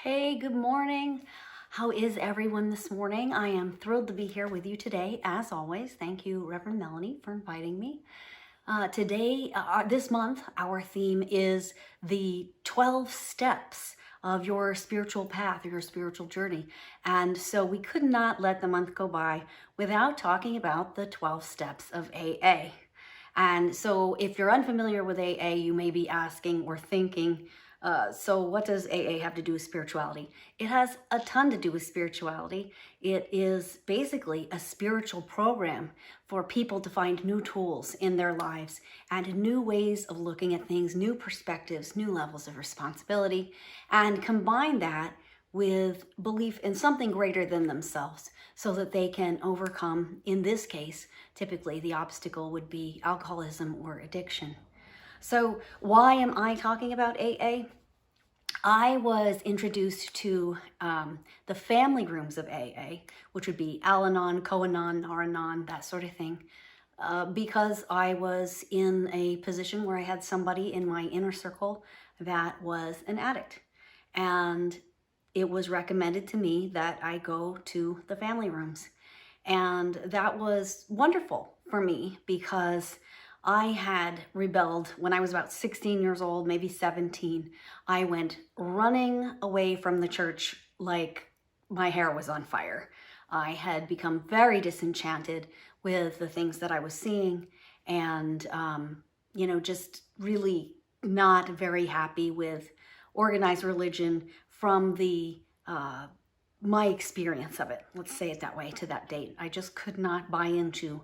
Hey, good morning. How is everyone this morning? I am thrilled to be here with you today, as always. Thank you, Reverend Melanie, for inviting me. This month, our theme is the 12 steps of your spiritual path, your spiritual journey. And so we could not let the month go by without talking about the 12 steps of AA. And so if you're unfamiliar with AA, you may be asking or thinking, so what does AA have to do with spirituality? It has a ton to do with spirituality. It is basically a spiritual program for people to find new tools in their lives and new ways of looking at things, new perspectives, new levels of responsibility, and combine that with belief in something greater than themselves so that they can overcome, in this case, typically the obstacle would be alcoholism or addiction. So why am I talking about AA? I was introduced to the family rooms of AA, which would be Al-Anon, Co-Anon, Ar-Anon, that sort of thing, because I was in a position where I had somebody in my inner circle that was an addict. And it was recommended to me that I go to the family rooms. And that was wonderful for me because I had rebelled when I was about 16 years old, maybe 17. I went running away from the church like my hair was on fire. I had become very disenchanted with the things that I was seeing and, just really not very happy with organized religion from my experience of it. Let's say it that way to that date. I just could not buy into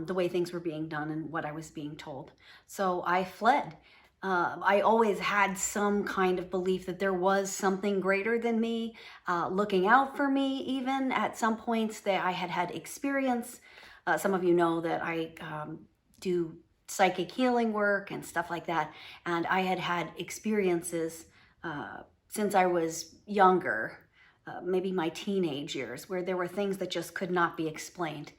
the way things were being done and what I was being told. So I fled. I always had some kind of belief that there was something greater than me, looking out for me even at some points that I had experience. Some of you know that I do psychic healing work and stuff like that. And I had experiences since I was younger, maybe my teenage years, where there were things that just could not be explained.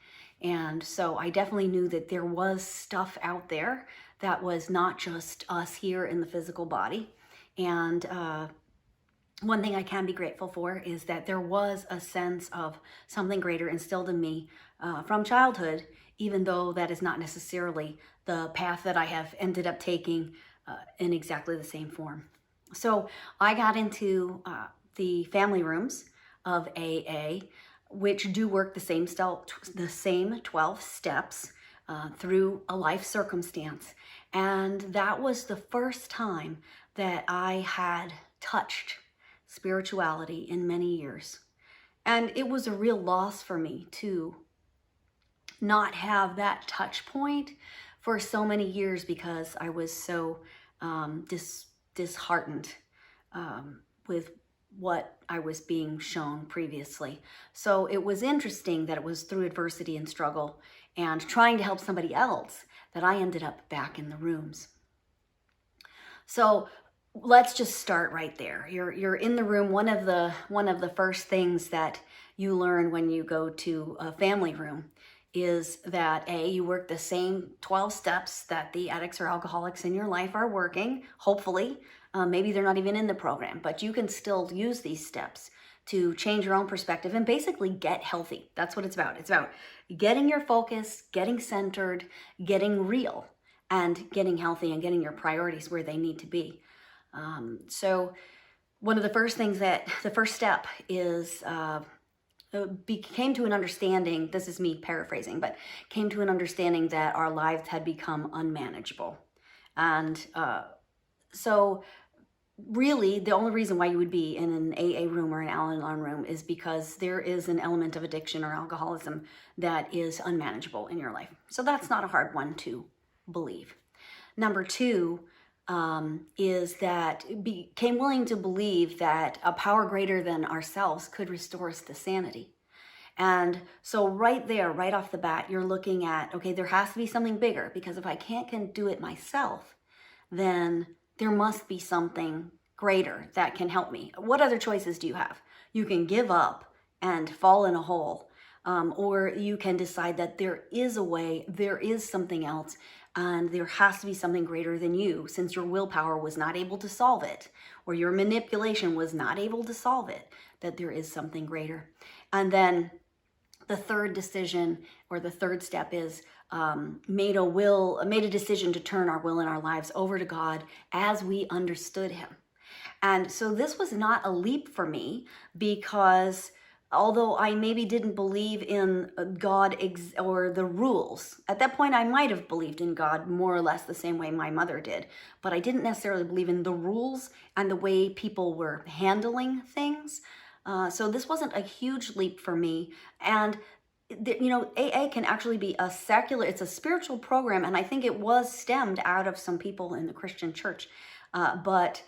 And so I definitely knew that there was stuff out there that was not just us here in the physical body. And one thing I can be grateful for is that there was a sense of something greater instilled in me from childhood, even though that is not necessarily the path that I have ended up taking in exactly the same form. So I got into the family rooms of AA, which do work the same 12 steps through a life circumstance. And that was the first time that I had touched spirituality in many years. And it was a real loss for me to not have that touch point for so many years because I was so disheartened with what I was being shown previously. So it was interesting that it was through adversity and struggle and trying to help somebody else that I ended up back in the rooms. So let's just start right there. You're in the room. One of the first things that you learn when you go to a family room is that you work the same 12 steps that the addicts or alcoholics in your life are working, hopefully. Maybe they're not even in the program, but you can still use these steps to change your own perspective and basically get healthy. That's what it's about. It's about getting your focus, getting centered, getting real, and getting healthy and getting your priorities where they need to be. So one of the first things the first step is came to an understanding, this is me paraphrasing, but came to an understanding that our lives had become unmanageable. And so really the only reason why you would be in an AA room or an Al-Anon room is because there is an element of addiction or alcoholism that is unmanageable in your life. So that's not a hard one to believe. Number two is that became willing to believe that a power greater than ourselves could restore us to sanity. And so right there, right off the bat, you're looking at, okay, there has to be something bigger, because if I can't do it myself, then there must be something greater that can help me. What other choices do you have? You can give up and fall in a hole, or you can decide that there is a way, there is something else, And there has to be something greater than you, since your willpower was not able to solve it, or your manipulation was not able to solve it, that there is something greater. And then the third decision, or the third step, is made a decision to turn our will and our lives over to God as we understood him. And so this was not a leap for me, because although I maybe didn't believe in God or the rules, at that point I might have believed in God more or less the same way my mother did, but I didn't necessarily believe in the rules and the way people were handling things. So this wasn't a huge leap for me. And AA can actually be it's a spiritual program, and I think it was stemmed out of some people in the Christian church, but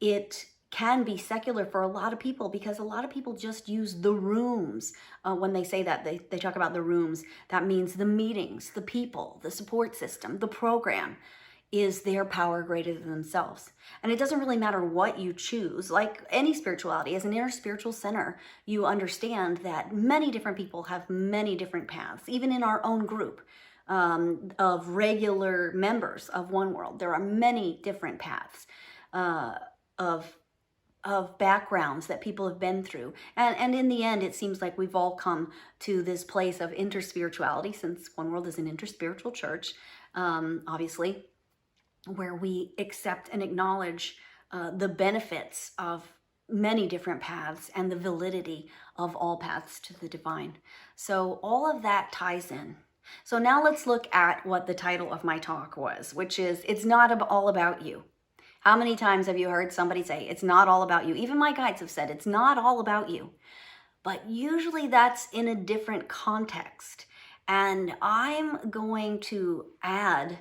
it can be secular for a lot of people, because a lot of people just use the rooms. When they say that, they talk about the rooms. That means the meetings, the people, the support system, the program is their power greater than themselves. And it doesn't really matter what you choose. Like any spirituality, as an interspiritual center, you understand that many different people have many different paths. Even in our own group of regular members of One World, there are many different paths of backgrounds that people have been through. And in the end, it seems like we've all come to this place of interspirituality, since One World is an interspiritual church, obviously, where we accept and acknowledge the benefits of many different paths and the validity of all paths to the divine. So all of that ties in. So now let's look at what the title of my talk was, which is, It's Not All About You. How many times have you heard somebody say, it's not all about you? Even my guides have said, it's not all about you. But usually that's in a different context. And I'm going to add,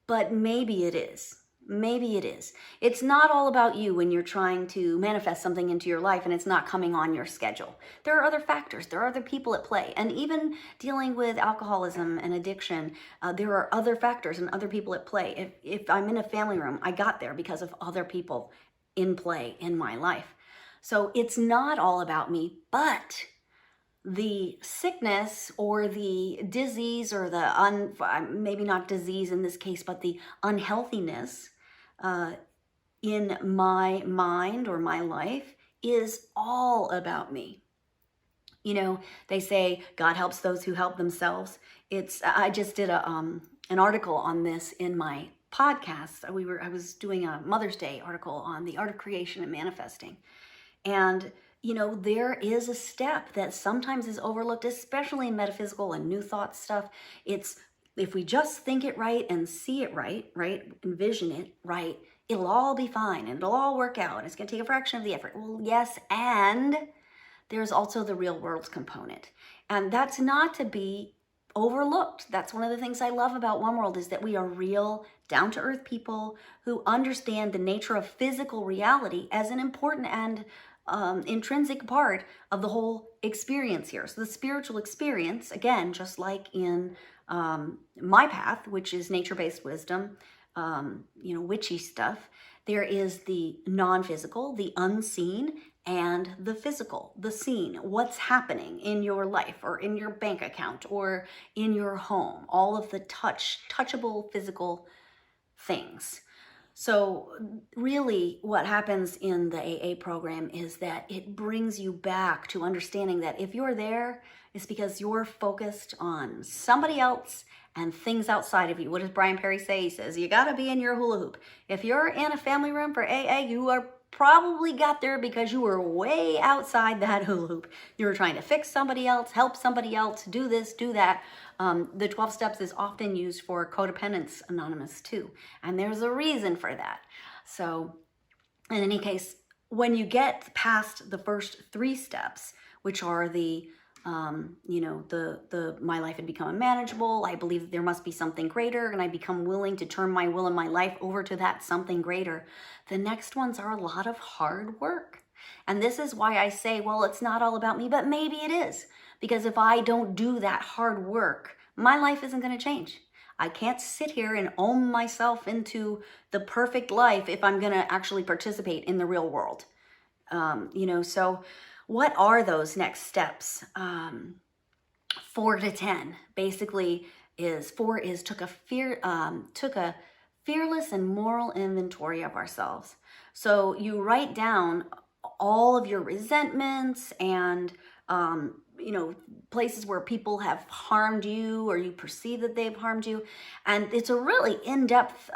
but maybe it is. Maybe it is. It's not all about you when you're trying to manifest something into your life and it's not coming on your schedule. There are other factors. There are other people at play. And even dealing with alcoholism and addiction, there are other factors and other people at play. If I'm in a family room, I got there because of other people in play in my life. So it's not all about me, but the sickness or the disease, or maybe not disease in this case, but the unhealthiness in my mind or my life is all about me. They say God helps those who help themselves. I just did an article on this in my podcast. I was doing a Mother's Day article on the art of creation and manifesting. And there is a step that sometimes is overlooked, especially in metaphysical and new thought stuff. It's, if we just think it right and see it right, envision it right, it'll all be fine and it'll all work out. It's going to take a fraction of the effort. Well, yes, and there's also the real world component. And that's not to be overlooked. That's one of the things I love about One World, is that we are real, down-to-earth people who understand the nature of physical reality as an important and intrinsic part of the whole experience here. So the spiritual experience, again, just like in my path, which is nature-based wisdom, witchy stuff, there is the non-physical, the unseen, and the physical, the seen, what's happening in your life or in your bank account or in your home, all of the touchable physical things. So really what happens in the AA program is that it brings you back to understanding that if you're there, it's because you're focused on somebody else and things outside of you. What does Brian Perry say? He says, you got to be in your hula hoop. If you're in a family room for AA, you are probably got there because you were way outside that hula hoop. You were trying to fix somebody else, help somebody else, do this, do that. The 12 steps is often used for Codependence Anonymous too. And there's a reason for that. So in any case, when you get past the first 3 steps, which are the my life had become unmanageable, I believe there must be something greater, and I become willing to turn my will and my life over to that something greater. The next ones are a lot of hard work. And this is why I say, well, it's not all about me, but maybe it is. Because if I don't do that hard work, my life isn't going to change. I can't sit here and own myself into the perfect life if I'm going to actually participate in the real world. So what are those next steps? 4 to 10. Basically, is took a fearless and moral inventory of ourselves. So you write down all of your resentments and places where people have harmed you or you perceive that they've harmed you. And it's a really in-depth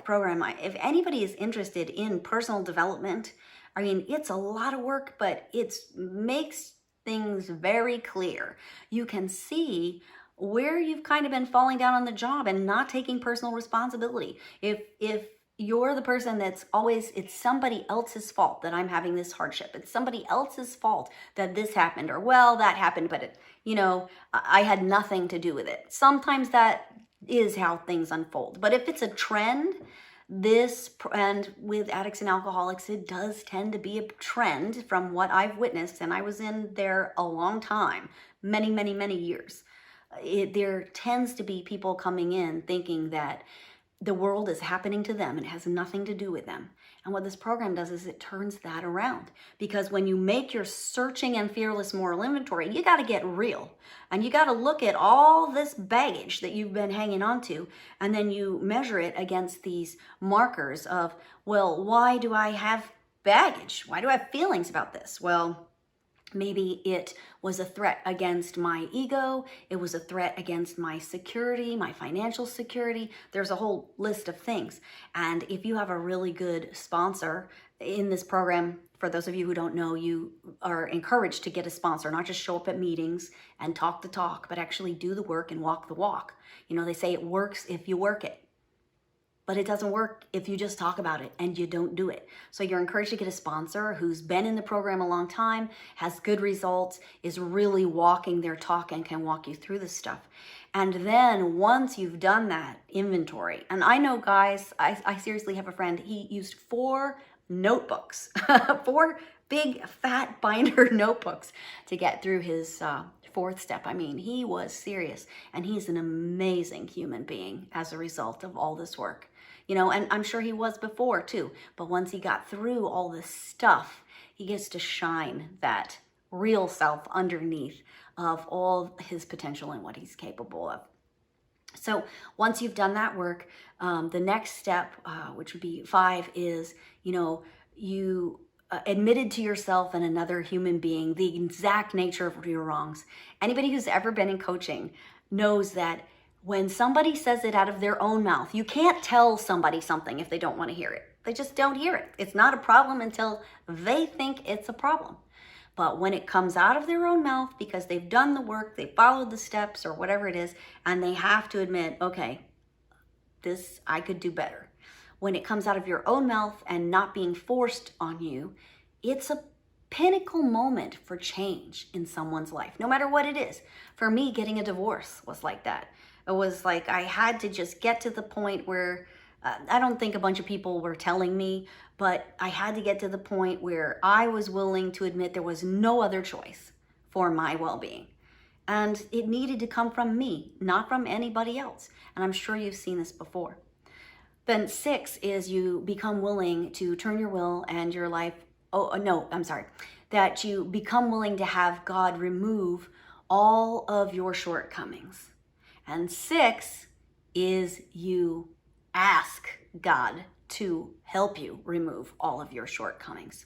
program. If anybody is interested in personal development, I mean, it's a lot of work, but it makes things very clear. You can see where you've kind of been falling down on the job and not taking personal responsibility. If you're the person that's always, it's somebody else's fault that I'm having this hardship. It's somebody else's fault that this happened, or well, that happened, but I had nothing to do with it. Sometimes that is how things unfold. But if it's a trend, and with addicts and alcoholics, it does tend to be a trend from what I've witnessed, and I was in there a long time, many, many, many years. There tends to be people coming in thinking that the world is happening to them and it has nothing to do with them. And what this program does is it turns that around. Because when you make your searching and fearless moral inventory, you got to get real. And you got to look at all this baggage that you've been hanging on to, and then you measure it against these markers of, well, why do I have baggage? Why do I have feelings about this? Well, maybe it was a threat against my ego. It was a threat against my security, my financial security. There's a whole list of things. And if you have a really good sponsor in this program, for those of you who don't know, you are encouraged to get a sponsor, not just show up at meetings and talk the talk, but actually do the work and walk the walk. They say it works if you work it. But it doesn't work if you just talk about it and you don't do it. So you're encouraged to get a sponsor who's been in the program a long time, has good results, is really walking their talk and can walk you through this stuff. And then once you've done that inventory, and I know guys, I seriously have a friend, he used 4 notebooks, 4 big fat binder notebooks to get through his 4th step. I mean, he was serious, and he's an amazing human being as a result of all this work. And I'm sure he was before too, but once he got through all this stuff, he gets to shine that real self underneath of all his potential and what he's capable of. So once you've done that work, the next step, which would be 5, is, you admitted to yourself and another human being the exact nature of your wrongs. Anybody who's ever been in coaching knows that when somebody says it out of their own mouth, you can't tell somebody something if they don't want to hear it. They just don't hear it. It's not a problem until they think it's a problem. But when it comes out of their own mouth, because they've done the work, they followed the steps or whatever it is, and they have to admit, okay, this I could do better. When it comes out of your own mouth and not being forced on you, it's a pinnacle moment for change in someone's life, no matter what it is. For me, getting a divorce was like that. It was like I had to just get to the point where, I don't think a bunch of people were telling me, but I had to get to the point where I was willing to admit there was no other choice for my well-being. And it needed to come from me, not from anybody else. And I'm sure you've seen this before. Then 6 is you become willing to turn your will and your life, that you become willing to have God remove all of your shortcomings. And 6 is you ask God to help you remove all of your shortcomings.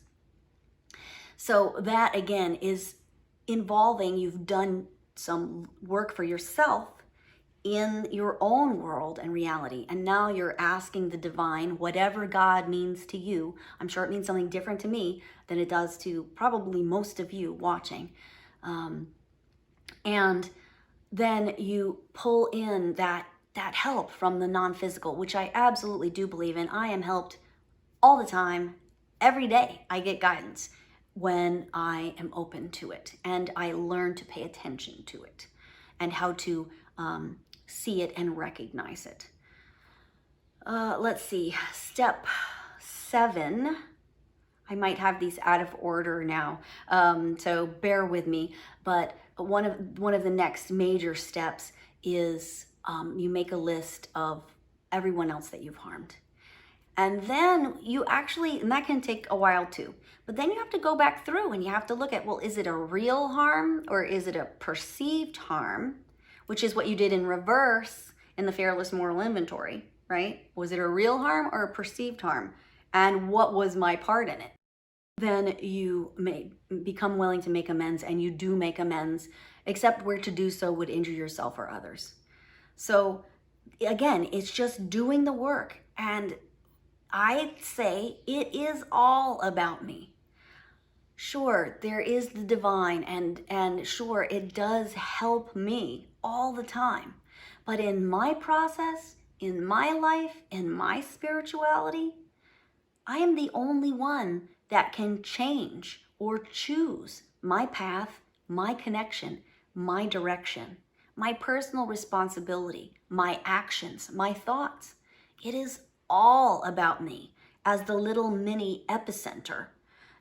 So that again is involving, you've done some work for yourself in your own world and reality. And now you're asking the divine, whatever God means to you. I'm sure it means something different to me than it does to probably most of you watching. And then you pull in that help from the non-physical, which I absolutely do believe in. I am helped all the time. Every day I get guidance when I am open to it. And I learn to pay attention to it and how to see it and recognize it. Let's see, step 7. I might have these out of order now, so bear with me. But one of the next major steps is you make a list of everyone else that you've harmed. And then you actually, and that can take a while too, but then you have to go back through and you have to look at, well, is it a real harm or is it a perceived harm? which is what you did in reverse in the Fearless Moral Inventory, right? Was it a real harm or a perceived harm? And what was my part in it? Then you may become willing to make amends, and you do make amends, except where to do so would injure yourself or others. So again, it's just doing the work. And I say it is all about me. Sure, there is the divine, and sure, it does help me all the time. But in my process, in my life, in my spirituality, I am the only one that can change or choose my path, my connection, my direction, my personal responsibility, my actions, my thoughts. It is all about me as the little mini epicenter,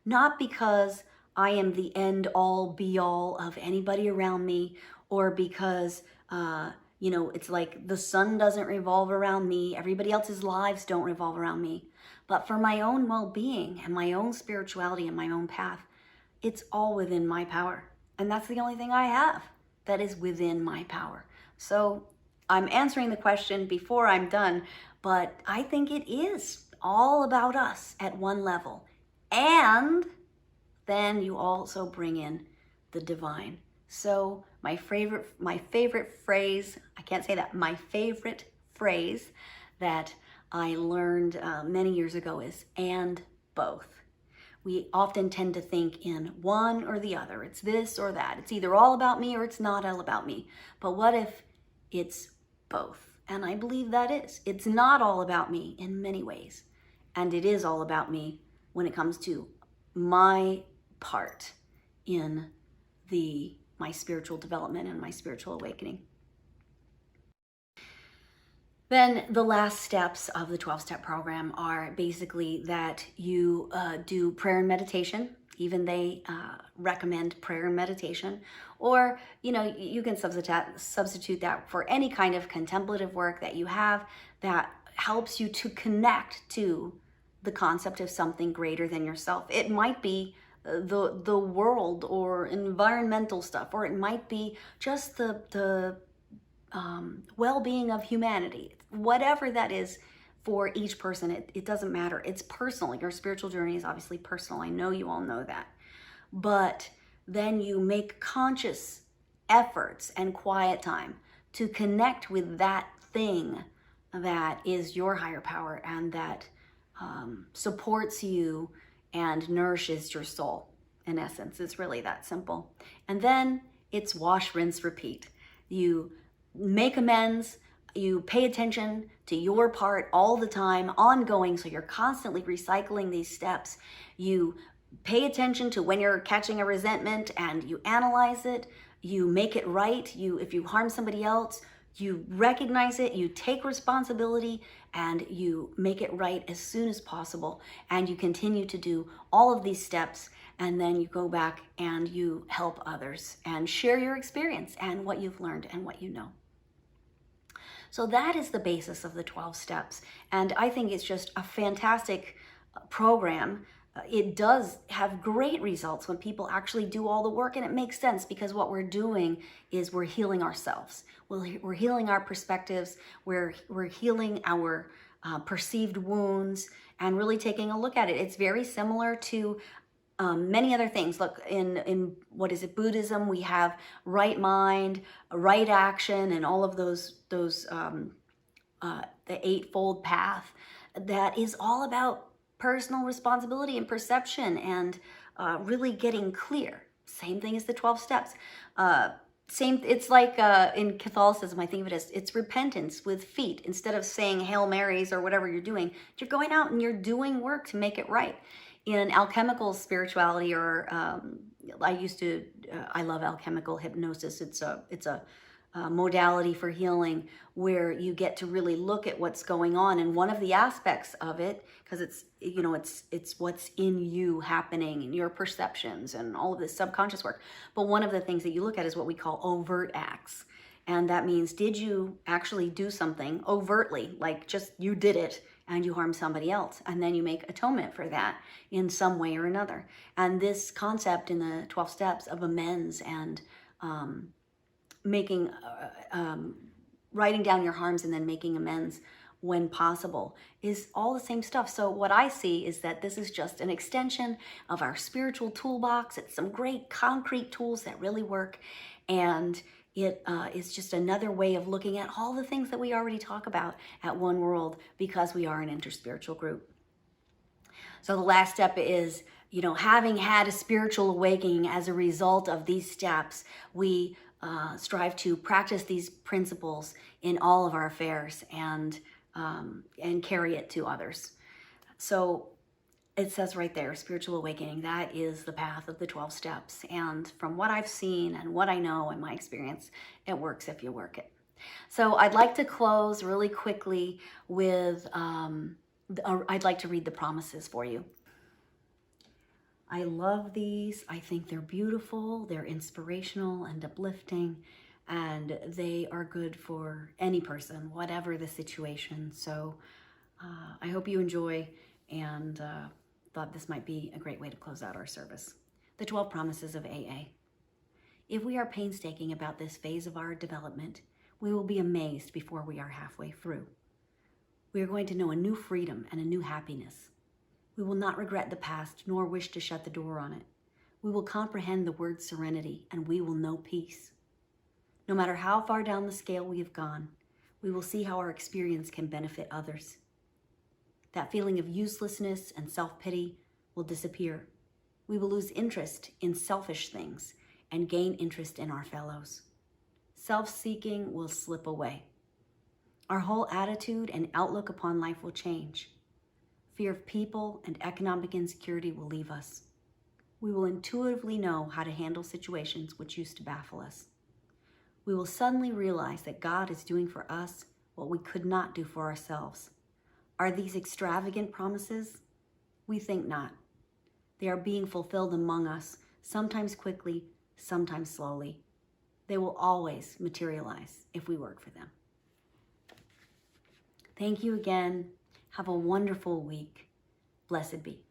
not because I am the end all be all of anybody around me, or because, it's like the sun doesn't revolve around me, everybody else's lives don't revolve around me. But for my own well-being and my own spirituality and my own path, it's all within my power. And that's the only thing I have that is within my power. So I'm answering the question before I'm done, but I think it is all about us at one level. And then you also bring in the divine. So my favorite phrase, I can't say that, my favorite phrase that I learned many years ago is "and both." We often tend to think in one or the other. It's this or that. It's either all about me or it's not all about me. But what if it's both? And I believe that is. It's not all about me in many ways. And it is all about me when it comes to my part in my spiritual development and my spiritual awakening. Then the last steps of the 12-step program are basically that you do prayer and meditation. Even they recommend prayer and meditation. Or, you can substitute that for any kind of contemplative work that you have that helps you to connect to the concept of something greater than yourself. It might be the world or environmental stuff, or it might be just the well-being of humanity. Whatever that is for each person, it doesn't matter. It's personal. Your spiritual journey is obviously personal. I know you all know that. But then you make conscious efforts and quiet time to connect with that thing that is your higher power and that supports you and nourishes your soul. In essence, it's really that simple. And then it's wash, rinse, repeat. You make amends, you pay attention to your part all the time, ongoing, so you're constantly recycling these steps. You pay attention to when you're catching a resentment and you analyze it, you make it right. If you harm somebody else, you recognize it, you take responsibility, and you make it right as soon as possible. And you continue to do all of these steps, and then you go back and you help others and share your experience and what you've learned and what you know. So that is the basis of the 12 steps. And I think it's just a fantastic program. It does have great results when people actually do all the work, and it makes sense because what we're doing is we're healing ourselves. We're healing our perspectives. We're healing our perceived wounds and really taking a look at it. It's very similar to many other things. Look, in what is it, Buddhism, we have right mind, right action, and all of those the Eightfold Path that is all about personal responsibility and perception and really getting clear. Same thing as the 12 steps. It's like in Catholicism, I think of it as it's repentance with feet. Instead of saying Hail Marys or whatever you're doing, you're going out and you're doing work to make it right. In alchemical spirituality, or I love alchemical hypnosis. It's a modality for healing where you get to really look at what's going on. And one of the aspects of it, because it's what's in you happening and your perceptions and all of this subconscious work. But one of the things that you look at is what we call overt acts. And that means, did you actually do something overtly, like just you did it and you harmed somebody else, and then you make atonement for that in some way or another. And this concept in the 12 steps of amends and making, writing down your harms and then making amends when possible is all the same stuff. So what I see is that this is just an extension of our spiritual toolbox. It's some great concrete tools that really work. And it is just another way of looking at all the things that we already talk about at One World, because we are an interspiritual group. So the last step is, having had a spiritual awakening as a result of these steps, we strive to practice these principles in all of our affairs and carry it to others. So it says right there, spiritual awakening, that is the path of the 12 steps. And from what I've seen and what I know in my experience, it works if you work it. So I'd like to close really quickly with, I'd like to read the promises for you. I love these. I think they're beautiful. They're inspirational and uplifting, and they are good for any person, whatever the situation. So I hope you enjoy, and thought this might be a great way to close out our service. The 12 promises of AA. If we are painstaking about this phase of our development, we will be amazed before we are halfway through. We are going to know a new freedom and a new happiness. We will not regret the past nor wish to shut the door on it. We will comprehend the word serenity, and we will know peace. No matter how far down the scale we have gone, we will see how our experience can benefit others. That feeling of uselessness and self-pity will disappear. We will lose interest in selfish things and gain interest in our fellows. Self-seeking will slip away. Our whole attitude and outlook upon life will change. Fear of people and economic insecurity will leave us. We will intuitively know how to handle situations which used to baffle us. We will suddenly realize that God is doing for us what we could not do for ourselves. Are these extravagant promises? We think not. They are being fulfilled among us, sometimes quickly, sometimes slowly. They will always materialize if we work for them. Thank you again. Have a wonderful week. Blessed be.